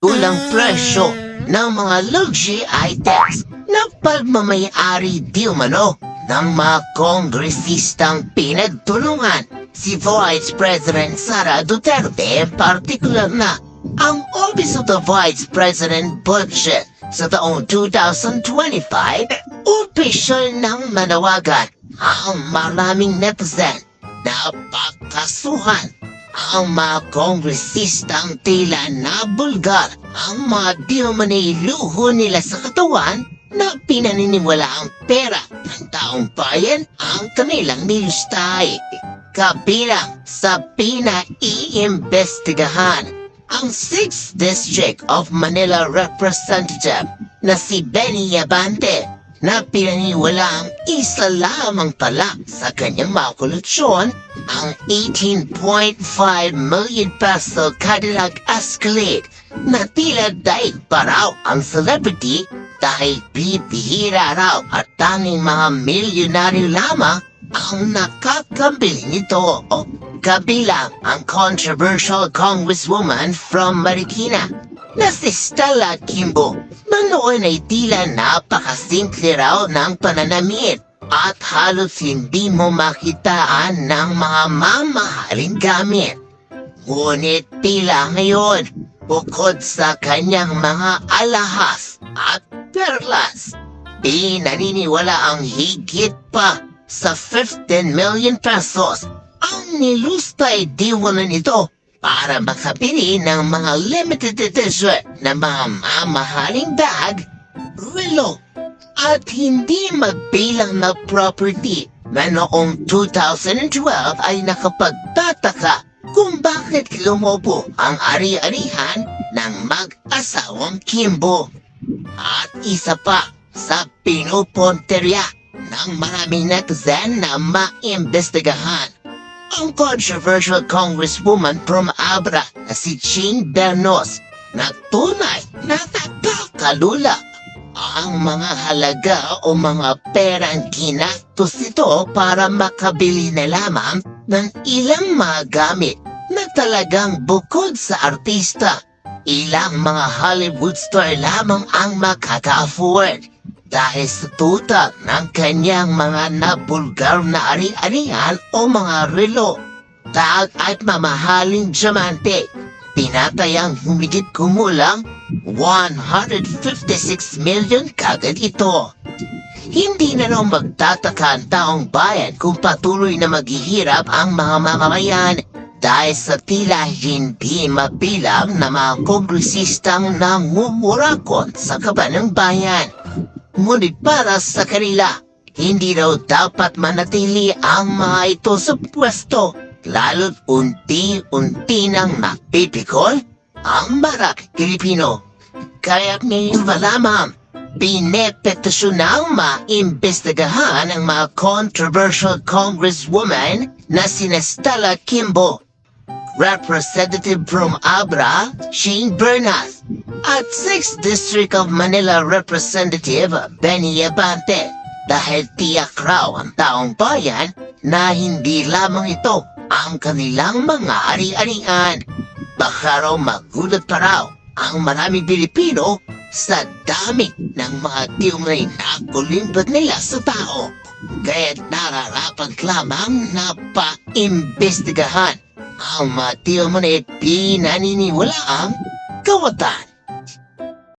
ulang presyo ng mga luxury items na pagmamayari di umano ng mga kongresistang pinagtulungan si Vice President Sara Duterte, partikular na ang Office of the Vice President Budget sa taong 2025, opisyal ng manawagan ang maraming netizen na pakasuhan ang mga kongresistang tila nabulgar ang mga di luho nila sa katawan na pinaniniwala ang pera ng taong bayan ang kanilang nilustay. Kabilang sa pinaiimbestigahan ang 6th District of Manila Representative na si Benny Abante na pinaniniwalaang isa lamang pala sa kanyang mga koleksyon ang 18.5 million peso Cadillac Escalade na tila daig pa raw ang celebrity dahil bibihira raw at tanging mga milyonaryo lamang ang nakakabili nito. O kabilang ang controversial congresswoman from Marikina na si Stella Kimbo na noon ay tila napakasimple raw ng pananamit at halos hindi mo makitaan ng mga mamahaling gamit. Ngunit tila ngayon, bukod sa kanyang mga alahas at perlas, pinaniniwala ang higit pa sa 15 million pesos ang nilustay diwa nito para makabili ng mga limited edition na mga mamahaling bag, relo, at hindi magbilang na property na noong 2012 ay nakapagtataka kung bakit lumobo ang ari-arihan ng mag-asawang Kimbo. At isa pa sa pinupunterya ng maraming netizen na maimbestigahan ang controversial congresswoman from Abra na si Jean Bernos na tunay na nakakalula ang mga halaga o mga perang ginastos nito para makabili na lamang ng ilang mga gamit na talagang bukod sa artista, ilang mga Hollywood star lamang ang makaka-afford. Dahil sa tutak ng kanyang mga nabulgar na ari-arian o mga relo, tag at mamahaling diamante, tinatayang humigit kumulang 156 million kagad ito. Hindi na raw magtataka ang taong bayan kung patuloy na maghihirap ang mga mamamayan dahil sa tila hindi mabilang na mga kongresistang nangumurakot sa kaban ng bayan. Ngunit para sa kanila, hindi raw dapat manatili ang mga ito sa pwesto, lalo't unti-unti nang napipikol ang maraming Pilipino. Kaya't ngayon pa lamang, pinepetasyon ng maimbestigahan ang mga controversial congresswoman na si Stella Kimbo, Representative from Abra, Jean Bernas, at 6th District of Manila Representative Benny Abante dahil tiyak raw ang taong bayan na hindi lamang ito ang kanilang mga ari-arian. Baka raw magulat pa raw ang maraming Pilipino sa dami ng mga tiyunay na kulimbad nila sa tao. Kaya't nararapat lamang na pa-imbestigahan ang mga tiyunay pinaniniwalaang kawatan.